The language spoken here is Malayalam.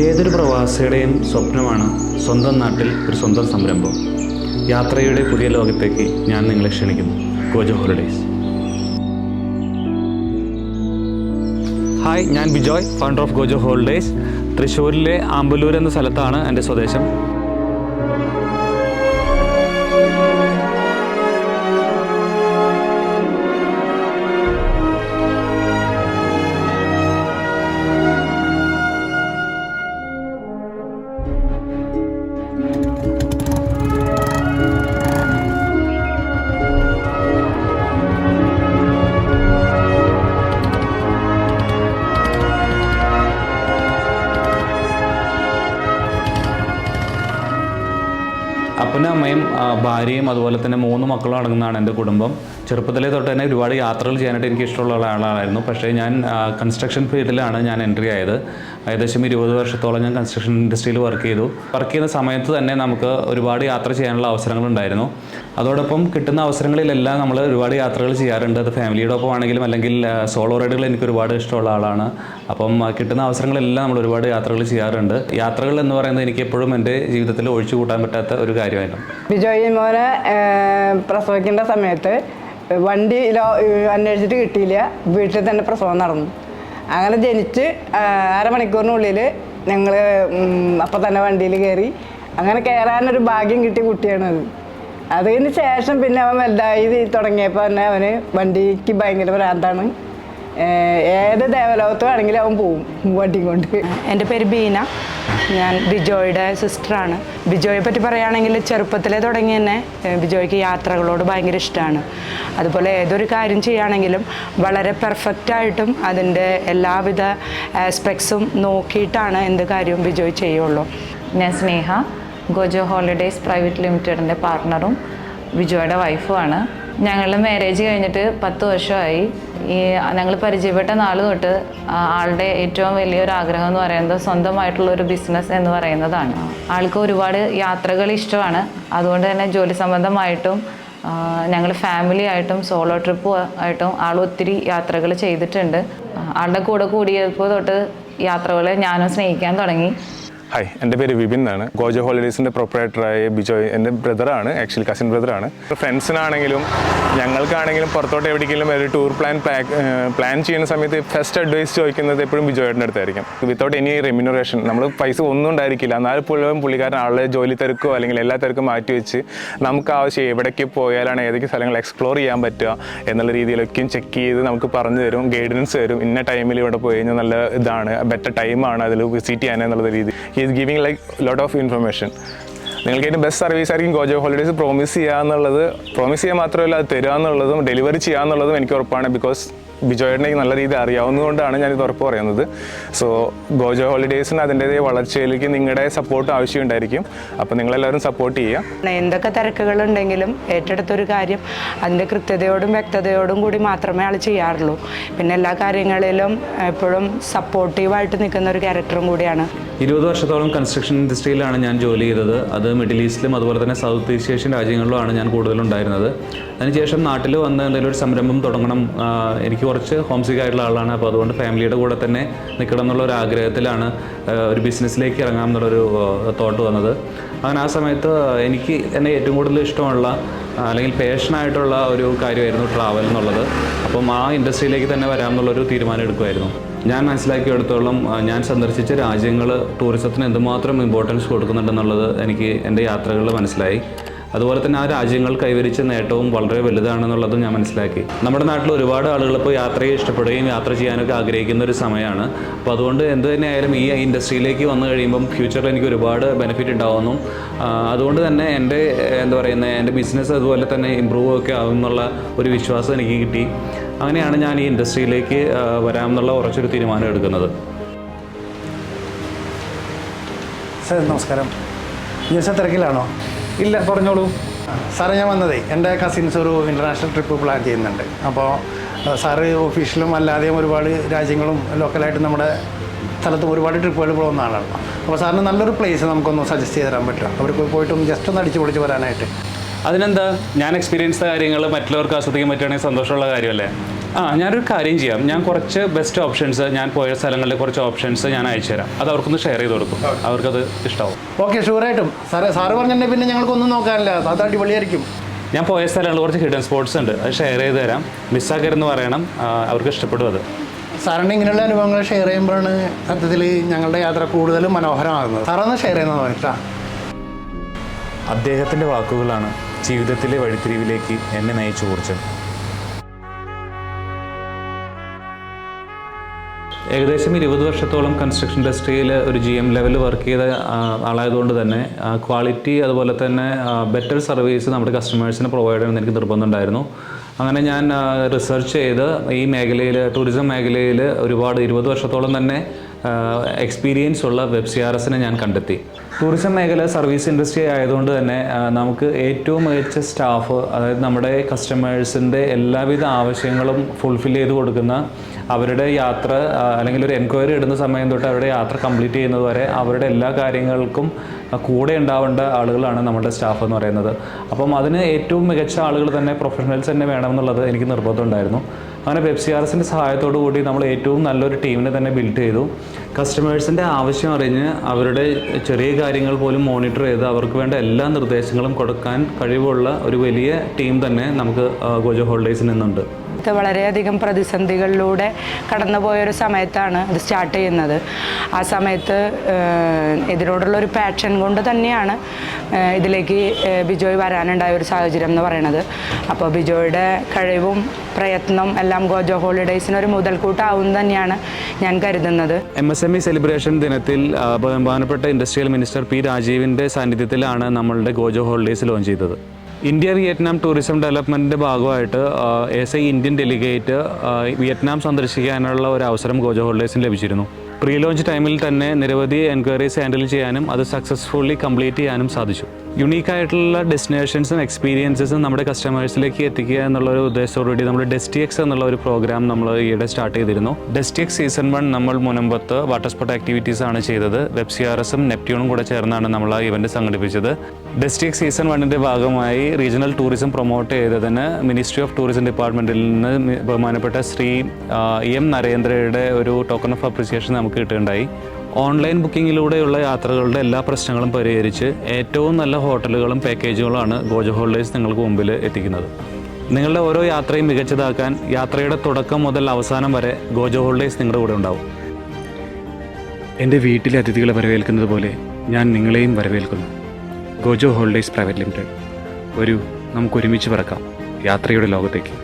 ഏതൊരു പ്രവാസിയുടെയും സ്വപ്നമാണ് സ്വന്തം നാട്ടിൽ ഒരു സ്വന്തം സംരംഭം. യാത്രയുടെ പുതിയ ലോകത്തേക്ക് ഞാൻ നിങ്ങളെ ക്ഷണിക്കുന്നു. Gojo holidays. ഹായ്, ഞാൻ Bijoy, founder of Gojo holidays. തൃശ്ശൂരിലെ ആമ്പലൂർ എന്ന സ്ഥലത്താണ് എൻ്റെ സ്വദേശം. അപ്പനും അമ്മയും ഭാര്യയും അതുപോലെ തന്നെ 3 മക്കളും അടങ്ങുന്നതാണ് എൻ്റെ കുടുംബം. ചെറുപ്പത്തിലേ തൊട്ട് തന്നെ ഒരുപാട് യാത്രകൾ ചെയ്യാനായിട്ട് എനിക്ക് ഇഷ്ടമുള്ള ആളായിരുന്നു. പക്ഷേ ഞാൻ കൺസ്ട്രക്ഷൻ ഫീൽഡിലാണ് ഞാൻ എൻട്രി ആയത്. ഏകദേശം 20 വർഷത്തോളം ഞാൻ കൺസ്ട്രക്ഷൻ ഇൻഡസ്ട്രിയിൽ വർക്ക് ചെയ്യുന്ന സമയത്ത് തന്നെ നമുക്ക് ഒരുപാട് യാത്ര ചെയ്യാനുള്ള അവസരങ്ങളുണ്ടായിരുന്നു. അതോടൊപ്പം കിട്ടുന്ന അവസരങ്ങളിലെല്ലാം നമ്മൾ ഒരുപാട് യാത്രകൾ ചെയ്യാറുണ്ട്. അത് ഫാമിലിയുടെ ഒപ്പം ആണെങ്കിലും അല്ലെങ്കിൽ സോളോ റൈഡുകൾ എനിക്ക് ഒരുപാട് ഇഷ്ടമുള്ള ആളാണ്. അപ്പം കിട്ടുന്ന അവസരങ്ങളെല്ലാം നമ്മൾ ഒരുപാട് യാത്രകൾ ചെയ്യാറുണ്ട്. യാത്രകൾ എന്ന് പറയുന്നത് എനിക്ക് എപ്പോഴും എൻ്റെ ജീവിതത്തിൽ ഒഴിച്ചു കൂട്ടാൻ പറ്റാത്ത ഒരു കാര്യമായിരുന്നു. ബിജോയ് മോനെ പ്രസവിക്കേണ്ട സമയത്ത് വണ്ടി അന്വേഷിച്ചിട്ട് കിട്ടിയില്ല. വീട്ടിൽ തന്നെ പ്രസവം നടന്നു. അങ്ങനെ ജനിച്ച് അരമണിക്കൂറിനുള്ളിൽ ഞങ്ങൾ അപ്പം തന്നെ വണ്ടിയിൽ കയറി. അങ്ങനെ കയറാനൊരു ഭാഗ്യം കിട്ടിയ കുട്ടിയാണത്. അതിന് ശേഷം പിന്നെ അവൻ വലുതായി തുടങ്ങിയപ്പോൾ തന്നെ അവന് വണ്ടിക്ക് ഭയങ്കര ഭ്രാന്താണ്. ഏത് ദേവലോകത്ത് വേണമെങ്കിലും അവൻ പോവും വണ്ടി കൊണ്ട്. എൻ്റെ പേര് ബീന. ഞാൻ ബിജോയുടെ സിസ്റ്ററാണ്. ബിജോയെ പറ്റി പറയുകയാണെങ്കിൽ ചെറുപ്പത്തിലേ തുടങ്ങി തന്നെ ബിജോയ്ക്ക് യാത്രകളോട് ഭയങ്കര ഇഷ്ടമാണ്. അതുപോലെ ഏതൊരു കാര്യം ചെയ്യുകയാണെങ്കിലും വളരെ പെർഫെക്റ്റായിട്ടും അതിൻ്റെ എല്ലാവിധ ആസ്പെക്ട്സും നോക്കിയിട്ടാണ് എന്ത് കാര്യവും ബിജോയ് ചെയ്യുള്ളൂ. ഞാൻ സ്നേഹ, ഗോജോ ഹോളിഡേയ്സ് പ്രൈവറ്റ് ലിമിറ്റഡിൻ്റെ പാർട്ട്ണറും ബിജോയുടെ വൈഫുമാണ്. ഞങ്ങൾ മാരേജ് കഴിഞ്ഞിട്ട് 10 വർഷമായി. ഞങ്ങൾ പരിചയപ്പെട്ട നാൾ തൊട്ട് ആളുടെ ഏറ്റവും വലിയൊരു ആഗ്രഹം എന്ന് പറയുന്നത് സ്വന്തമായിട്ടുള്ളൊരു ബിസിനസ് എന്ന് പറയുന്നതാണ്. ആൾക്ക് ഒരുപാട് യാത്രകൾ ഇഷ്ടമാണ്. അതുകൊണ്ട് തന്നെ ജോലി സംബന്ധമായിട്ടും ഞങ്ങൾ ഫാമിലി ആയിട്ടും സോളോ ട്രിപ്പ് ആയിട്ടും ആൾ ഒത്തിരി യാത്രകൾ ചെയ്തിട്ടുണ്ട്. ആളുടെ കൂടെ കൂടിയപ്പോൾ തൊട്ട് യാത്രകളെ ഞാനും സ്നേഹിക്കാൻ തുടങ്ങി. ഹായ്, എൻ്റെ പേര് വിപിൻ എന്നാണ്. ഗോജോ ഹോളിഡേയ്സിൻ്റെ പ്രൊപ്പറേറ്ററായ ബിജോയ് എൻ്റെ ബ്രദറാണ്, ആക്ച്വലി കസിൻ ബ്രദറാണ്. ഫ്രണ്ട്സിനാണെങ്കിലും ഞങ്ങൾക്കാണെങ്കിലും പുറത്തോട്ട് എവിടേക്കെങ്കിലും ഒരു ടൂർ പ്ലാൻ ചെയ്യുന്ന സമയത്ത് ഫസ്റ്റ് അഡ്വൈസ് ചോദിക്കുന്നത് എപ്പോഴും ബിജോയുടെ അടുത്തായിരിക്കും. Without any remuneration. നമ്മൾ പൈസ ഒന്നും ഉണ്ടായിരിക്കില്ല, എന്നാലും പുള്ളിക്കാരൻ ആളുടെ ജോലി തിരക്കോ അല്ലെങ്കിൽ എല്ലാ തിരക്കും മാറ്റി വെച്ച് നമുക്ക് ആവശ്യം എവിടേക്ക് പോയാലാണ് ഏതൊക്കെ സ്ഥലങ്ങൾ എക്സ്പ്ലോർ ചെയ്യാൻ പറ്റുക എന്നുള്ള രീതിയിലൊക്കെയും ചെക്ക് ചെയ്ത് നമുക്ക് പറഞ്ഞു തരും, ഗൈഡൻസ് തരും. ഇന്ന ടൈമിൽ ഇവിടെ പോയി കഴിഞ്ഞാൽ നല്ല ഇതാണ്, ബെറ്റർ ടൈമാണ് അതിൽ വിസിറ്റ് ചെയ്യാനെന്നുള്ള രീതി. He is giving like lot of information. നിങ്ങൾക്ക് ഏറ്റവും ബെസ്റ്റ് സർവീസ് ആയിരിക്കും ഗോജോ ഹോളിഡേയ്സ് പ്രോമിസ് ചെയ്യുക മാത്രമല്ല അത് തരിക എന്നുള്ളതും ഡെലിവറി ചെയ്യുക എന്നുള്ളതും എനിക്ക് ഉറപ്പാണ്. ബിക്കോസ് ബിജോയിനെ നല്ല രീതിയിൽ അറിയാവുന്നതുകൊണ്ടാണ് ഞാനിത് ഉറപ്പ് പറയുന്നത്. സോ ഗോജോ ഹോളിഡേയ്സിന് അതിൻ്റെതായ വളർച്ചയിലേക്ക് നിങ്ങളുടെ സപ്പോർട്ട് ആവശ്യമുണ്ടായിരിക്കും. അപ്പോൾ നിങ്ങളെല്ലാവരും സപ്പോർട്ട് ചെയ്യുക. എന്തൊക്കെ തിരക്കുകളുണ്ടെങ്കിലും ഏറ്റെടുത്തൊരു കാര്യം അതിൻ്റെ കൃത്യതയോടും വ്യക്തതയോടും കൂടി മാത്രമേ ആൾ ചെയ്യാറുള്ളൂ. പിന്നെ എല്ലാ കാര്യങ്ങളിലും എപ്പോഴും സപ്പോർട്ടീവായിട്ട് നിൽക്കുന്ന ഒരു ക്യാരക്ടറും കൂടിയാണ്. 20 വർഷത്തോളം കൺസ്ട്രക്ഷൻ ഇൻഡസ്ട്രിയിലാണ് ഞാൻ ജോലി ചെയ്തത്. അത് മിഡിൽ ഈസ്റ്റിലും അതുപോലെ തന്നെ സൗത്ത് ഈസ്റ്റ് ഏഷ്യൻ രാജ്യങ്ങളിലുമാണ് ഞാൻ കൂടുതലുണ്ടായിരുന്നത്. അതിനുശേഷം നാട്ടിൽ വന്ന് എന്തെങ്കിലും ഒരു സംരംഭം തുടങ്ങണം. എനിക്ക് കുറച്ച് ഹോംസിക്ക് ആയിട്ടുള്ള ആളാണ്. അപ്പോൾ അതുകൊണ്ട് ഫാമിലിയുടെ കൂടെ തന്നെ നിൽക്കണം എന്നുള്ള ഒരു ആഗ്രഹത്തിലാണ് ഒരു ബിസിനസ്സിലേക്ക് ഇറങ്ങാം എന്നുള്ളൊരു തോട്ട് വന്നത്. അങ്ങനെ ആ സമയത്ത് എനിക്ക് എന്നെ ഏറ്റവും കൂടുതൽ ഇഷ്ടമുള്ള അല്ലെങ്കിൽ പാഷനായിട്ടുള്ള ഒരു കാര്യമായിരുന്നു ട്രാവൽ എന്നുള്ളത്. അപ്പം ആ ഇൻഡസ്ട്രിയിലേക്ക് തന്നെ വരാമെന്നുള്ളൊരു തീരുമാനം എടുക്കുമായിരുന്നു. ഞാൻ മനസ്സിലാക്കിയെടുത്തോളം ഞാൻ സന്ദർശിച്ച രാജ്യങ്ങൾ ടൂറിസത്തിന് എന്തുമാത്രം ഇമ്പോർട്ടൻസ് കൊടുക്കുന്നുണ്ടെന്നുള്ളത് എനിക്ക് എൻ്റെ യാത്രകളിൽ മനസ്സിലായി. അതുപോലെ തന്നെ ആ രാജ്യങ്ങൾ കൈവരിച്ച നേട്ടവും വളരെ വലുതാണെന്നുള്ളതും ഞാൻ മനസ്സിലാക്കി. നമ്മുടെ നാട്ടിൽ ഒരുപാട് ആളുകൾ ഇപ്പോൾ യാത്രയെ ഇഷ്ടപ്പെടുകയും യാത്ര ചെയ്യാനൊക്കെ ആഗ്രഹിക്കുന്ന ഒരു സമയമാണ്. അപ്പോൾ അതുകൊണ്ട് എന്ത് തന്നെയായാലും ഈ ഇൻഡസ്ട്രിയിലേക്ക് വന്നു കഴിയുമ്പം ഫ്യൂച്ചറിൽ എനിക്ക് ഒരുപാട് ബെനിഫിറ്റ് ഉണ്ടാവുന്നു. അതുകൊണ്ട് തന്നെ എൻ്റെ ബിസിനസ് അതുപോലെ തന്നെ ഇമ്പ്രൂവ് ഒക്കെ ആകുമെന്നുള്ള ഒരു വിശ്വാസം എനിക്ക് കിട്ടി. അങ്ങനെയാണ് ഞാൻ ഈ ഇൻഡസ്ട്രിയിലേക്ക് വരാമെന്നുള്ള കുറച്ചൊരു തീരുമാനം എടുക്കുന്നത്. സാർ നമസ്കാരം. ന്യൂസ് തിരക്കിലാണോ? ഇല്ല, പറഞ്ഞോളൂ. സാറേ, ഞാൻ വന്നതേ എൻ്റെ കസിൻസ് ഒരു ഇൻ്റർനാഷണൽ ട്രിപ്പ് പ്ലാൻ ചെയ്യുന്നുണ്ട്. അപ്പോൾ സാറ് ഓഫീഷ്യലും അല്ലാതെയും ഒരുപാട് രാജ്യങ്ങളും ലോക്കലായിട്ട് നമ്മുടെ സ്ഥലത്തും ഒരുപാട് ട്രിപ്പുകൾ പോകുന്ന ആളാണ്. അപ്പോൾ സാറിന് നല്ലൊരു പ്ലേസ് നമുക്കൊന്ന് സജസ്റ്റ് ചെയ്ത് തരാൻ പറ്റുമോ? അവർക്ക് പോയിട്ടൊന്ന് ജസ്റ്റ് ഒന്ന് അടിച്ച് പൊളിച്ച് വരാനായിട്ട്. അതിനെന്താ, ഞാൻ എക്സ്പീരിയൻസ് കാര്യങ്ങൾ മറ്റുള്ളവർക്ക് ആസ്വദിക്കാൻ പറ്റുകയാണെങ്കിൽ സന്തോഷമുള്ള കാര്യമല്ലേ. ഞാനൊരു കാര്യം ചെയ്യാം. ഞാൻ കുറച്ച് ബെസ്റ്റ് ഓപ്ഷൻസ്, ഞാൻ പോയ സ്ഥലങ്ങളിലെ കുറച്ച് ഓപ്ഷൻസ് ഞാൻ അയച്ചു തരാം. അത് അവർക്കൊന്ന് ഷെയർ ചെയ്ത് കൊടുക്കും. അവർക്കത് ഇഷ്ടമാവും. ഓക്കെ, ഷുവറായിട്ടും. സാറ് പറഞ്ഞിട്ടുണ്ടെങ്കിൽ പിന്നെ ഞങ്ങൾക്കൊന്നും നോക്കാനില്ല, അത് അടിപൊളിയായിരിക്കും. ഞാൻ പോയ സ്ഥലങ്ങളിൽ കുറച്ച് ഹിഡൻ സ്പോട്ട്സ് ഉണ്ട്, അത് ഷെയർ ചെയ്ത് തരാം. മിസ്സാക്കരുതെന്ന് പറയണം, അവർക്ക് ഇഷ്ടപ്പെടും അത്. സാറിൻ്റെ ഇങ്ങനെയുള്ള അനുഭവങ്ങൾ ഷെയർ ചെയ്യുമ്പോഴാണ് സത്യത്തിൽ ഞങ്ങളുടെ യാത്ര കൂടുതലും മനോഹരമാകുന്നത്. സാറൊന്ന് ഷെയർ ചെയ്യുന്നത് കേട്ടോ. അദ്ദേഹത്തിൻ്റെ വാക്കുകളാണ് ജീവിതത്തിലെ വഴിത്തിരിവിലേക്ക് എന്നെ നയിച്ച ഊർജ്ജം. ഏകദേശം 20 വർഷത്തോളം കൺസ്ട്രക്ഷൻ ഇൻഡസ്ട്രിയിൽ ഒരു GM ലെവലിൽ വർക്ക് ചെയ്ത ആളായതുകൊണ്ട് തന്നെ ക്വാളിറ്റി അതുപോലെ തന്നെ ബെറ്റർ സർവീസ് നമ്മുടെ കസ്റ്റമേഴ്സിന് പ്രൊവൈഡ് ചെയ്യണമെന്ന് എനിക്ക് നിർബന്ധമുണ്ടായിരുന്നു. അങ്ങനെ ഞാൻ റിസർച്ച് ചെയ്ത് ഈ മേഖലയിൽ, ടൂറിസം മേഖലയിൽ ഒരുപാട് 20 വർഷത്തോളം തന്നെ എക്സ്പീരിയൻസ് ഉള്ള WebCRSനെ ഞാൻ കണ്ടെത്തി. ടൂറിസം മേഖല സർവീസ് ഇൻഡസ്ട്രി ആയതുകൊണ്ട് തന്നെ നമുക്ക് ഏറ്റവും മികച്ച സ്റ്റാഫ്, അതായത് നമ്മുടെ കസ്റ്റമേഴ്സിൻ്റെ എല്ലാവിധ ആവശ്യങ്ങളും ഫുൾഫിൽ ചെയ്ത് കൊടുക്കുന്ന, അവരുടെ യാത്ര അല്ലെങ്കിൽ ഒരു എൻക്വയറി ഇടുന്ന സമയം തൊട്ട് അവരുടെ യാത്ര കംപ്ലീറ്റ് ചെയ്യുന്നത് വരെ അവരുടെ എല്ലാ കാര്യങ്ങൾക്കും കൂടെ ഉണ്ടാവേണ്ട ആളുകളാണ് നമ്മുടെ സ്റ്റാഫ് എന്ന് പറയുന്നത്. അപ്പം അതിന് ഏറ്റവും മികച്ച ആളുകൾ തന്നെ, പ്രൊഫഷണൽസ് തന്നെ വേണമെന്നുള്ളത് എനിക്ക് നിർബന്ധമുണ്ടായിരുന്നു. അങ്ങനെ WebCRSൻ്റെ സഹായത്തോടു കൂടി നമ്മൾ ഏറ്റവും നല്ലൊരു ടീമിനെ തന്നെ ബിൽഡ് ചെയ്തു. കസ്റ്റമേഴ്സിൻ്റെ ആവശ്യം അറിഞ്ഞ് അവരുടെ ചെറിയ കാര്യങ്ങൾ പോലും മോണിറ്റർ ചെയ്ത് അവർക്ക് വേണ്ട എല്ലാ നിർദ്ദേശങ്ങളും കൊടുക്കാൻ കഴിവുള്ള ഒരു വലിയ ടീം തന്നെ നമുക്ക് ഗോജോ ഹോളിഡേയ്സിൽ നിന്നുണ്ട്. വളരെയധികം പ്രതിസന്ധികളിലൂടെ കടന്നുപോയൊരു സമയത്താണ് ഇത് സ്റ്റാർട്ട് ചെയ്യുന്നത്. ആ സമയത്ത് ഇതിനോടുള്ളൊരു പാഷൻ കൊണ്ട് തന്നെയാണ് ഇതിലേക്ക് ബിജോയ് വരാനുണ്ടായ ഒരു സാഹചര്യം എന്ന് പറയുന്നത്. അപ്പോൾ ബിജോയുടെ കഴിവും പ്രയത്നം എല്ലാം ഗോജോ ഹോളിഡേയ്സിനൊരു മുതൽക്കൂട്ടാവും തന്നെയാണ് ഞാൻ കരുതുന്നത്. MSME സെലിബ്രേഷൻ ദിനത്തിൽ ബഹുമാനപ്പെട്ട ഇൻഡസ്ട്രിയൽ മിനിസ്റ്റർ P. രാജീവിൻ്റെ സാന്നിധ്യത്തിലാണ് നമ്മളുടെ ഗോജോ ഹോളിഡേയ്സ് ലോഞ്ച് ചെയ്തത്. ഇന്ത്യ വിയറ്റ്നാം ടൂറിസം ഡെവലപ്മെൻറ്റിൻ്റെ ഭാഗമായിട്ട് as a Indian delegate Vietnam സന്ദർശിക്കാനുള്ള ഒരു അവസരം ഗോജോ ഹോളിഡേയ്സിന് ലഭിച്ചിരുന്നു. പ്രീ ലോഞ്ച് ടൈമിൽ തന്നെ നിരവധി എൻക്വയറീസ് ഹാൻഡിൽ ചെയ്യാനും അത് സക്സസ്ഫുള്ളി കംപ്ലീറ്റ് ചെയ്യാനും സാധിച്ചു. യുണീക്കായിട്ടുള്ള ഡെസ്റ്റിനേഷൻസും എക്സ്പീരിയൻസസും നമ്മുടെ കസ്റ്റമേഴ്സിലേക്ക് എത്തിക്കുക എന്നുള്ളൊരു ഉദ്ദേശത്തോടുകൂടി നമ്മൾ DESTIX എന്നുള്ള ഒരു പ്രോഗ്രാം നമ്മൾ ഈയിടെ സ്റ്റാർട്ട് ചെയ്തിരുന്നു. DESTIX സീസൺ 1 നമ്മൾ മുനമ്പത്ത് വാട്ടർ സ്പോർട്ട് ആക്ടിവിറ്റീസ് ആണ് ചെയ്തത്. WebCRSും നെപ്റ്റ്യൂണും കൂടെ ചേർന്നാണ് നമ്മൾ ആ ഇവൻറ്റ് സംഘടിപ്പിച്ചത്. DESTIX സീസൺ 1ൻ്റെ ഭാഗമായി റീജിയണൽ ടൂറിസം പ്രൊമോട്ട് ചെയ്തതിന് മിനിസ്ട്രി ഓഫ് ടൂറിസം ഡിപ്പാർട്ട്മെൻറ്റിൽ നിന്ന് ബഹുമാനപ്പെട്ട ശ്രീ M. നരേന്ദ്രയുടെ ഒരു ടോക്കൺ ഓഫ് അപ്രിസിയേഷൻ നമുക്ക് കിട്ടുകയുണ്ടായി. ഓൺലൈൻ ബുക്കിങ്ങിലൂടെയുള്ള യാത്രകളുടെ എല്ലാ പ്രശ്നങ്ങളും പരിഹരിച്ച് ഏറ്റവും നല്ല ഹോട്ടലുകളും പാക്കേജുകളുമാണ് ഗോജോ ഹോളിഡേയ്സ് നിങ്ങൾക്ക് മുമ്പിൽ എത്തിക്കുന്നത്. നിങ്ങളുടെ ഓരോ യാത്രയും മികച്ചതാക്കാൻ യാത്രയുടെ തുടക്കം മുതൽ അവസാനം വരെ ഗോജോ ഹോളിഡേയ്സ് നിങ്ങളുടെ കൂടെ ഉണ്ടാവും. എൻ്റെ വീട്ടിലെ അതിഥികളെ വരവേൽക്കുന്നത് പോലെ ഞാൻ നിങ്ങളെയും വരവേൽക്കുന്നു. Gojo holidays private limited. വരൂ, നമുക്ക് ഒരുമിച്ച് പറക്കാം യാത്രയുടെ ലോകത്തേക്ക്.